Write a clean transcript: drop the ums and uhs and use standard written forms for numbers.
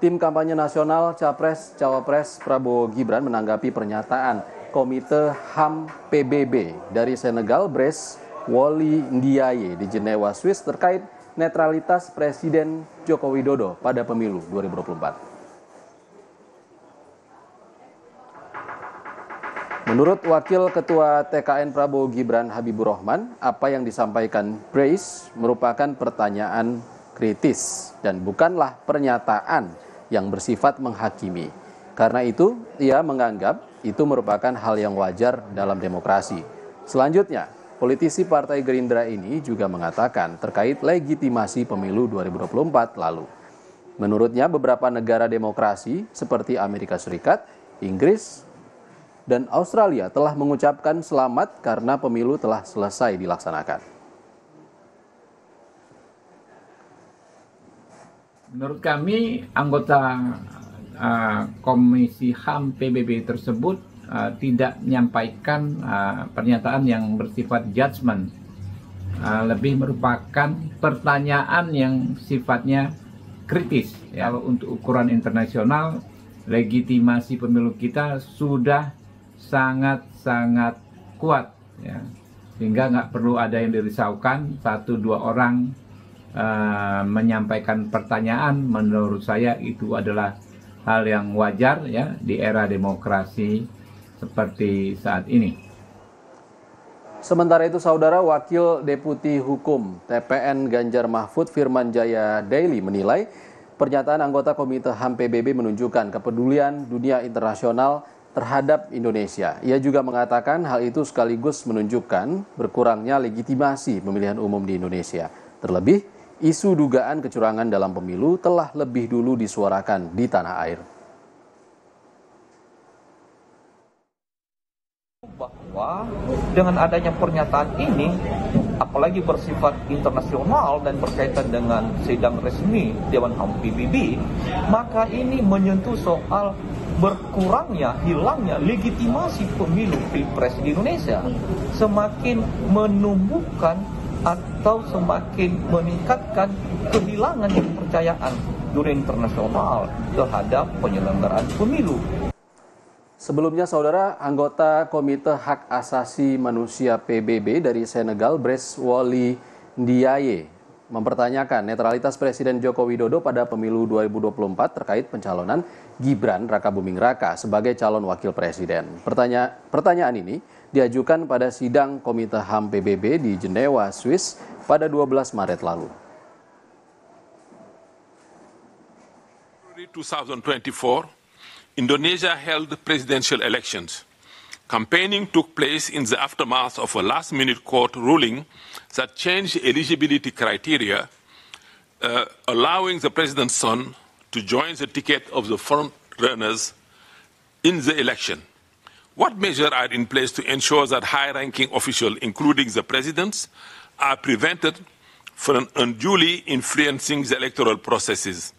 Tim kampanye nasional Capres-Cawapres Prabowo Gibran menanggapi pernyataan Komite HAM PBB dari Senegal Brice Oligui Ndiaye di Jenewa, Swiss terkait netralitas Presiden Joko Widodo pada pemilu 2024. Menurut Wakil Ketua TKN Prabowo Gibran Habibur Rahman, apa yang disampaikan Brice merupakan pertanyaan kritis dan bukanlah pernyataan yang bersifat menghakimi. Karena itu, ia menganggap itu merupakan hal yang wajar dalam demokrasi. Selanjutnya, politisi Partai Gerindra ini juga mengatakan terkait legitimasi pemilu 2024 lalu. Menurutnya, beberapa negara demokrasi seperti Amerika Serikat, Inggris, dan Australia telah mengucapkan selamat karena pemilu telah selesai dilaksanakan. Menurut kami, anggota Komisi HAM PBB tersebut tidak menyampaikan pernyataan yang bersifat judgement, lebih merupakan pertanyaan yang sifatnya kritis. Ya. Kalau untuk ukuran internasional, legitimasi pemilu kita sudah sangat kuat, ya. Sehingga nggak perlu ada yang dirisaukan, 1-2 orang menyampaikan pertanyaan. Menurut saya itu adalah hal yang wajar, ya, di era demokrasi seperti saat ini. Sementara itu, Saudara, Wakil Deputi Hukum TPN Ganjar Mahfud Firman Jaya Daily menilai pernyataan anggota Komite HAM PBB menunjukkan kepedulian dunia internasional terhadap Indonesia. Ia juga mengatakan hal itu sekaligus menunjukkan berkurangnya legitimasi pemilihan umum di Indonesia. Terlebih, isu dugaan kecurangan dalam pemilu telah lebih dulu disuarakan di tanah air. Bahwa dengan adanya pernyataan ini, apalagi bersifat internasional dan berkaitan dengan sidang resmi Dewan HAM PBB, maka ini menyentuh soal berkurangnya, hilangnya legitimasi pemilu Pilpres di Indonesia. Semakin menumbuhkan atau semakin meningkatkan kehilangan kepercayaan dunia internasional terhadap penyelenggaraan pemilu. Sebelumnya, Saudara, anggota Komite Hak Asasi Manusia PBB dari Senegal, Brice Oligui Ndiaye, mempertanyakan netralitas Presiden Joko Widodo pada pemilu 2024 terkait pencalonan Gibran Rakabuming Raka sebagai calon wakil presiden. Pertanyaan ini diajukan pada sidang Komite HAM PBB di Jenewa, Swiss pada 12 Maret lalu. 2024, Indonesia held presidential elections. Campaigning took place in the aftermath of a last-minute court ruling that changed eligibility criteria, allowing the president's son to join the ticket of the front-runners in the election. What measures are in place to ensure that high-ranking officials, including the presidents, are prevented from unduly influencing the electoral processes?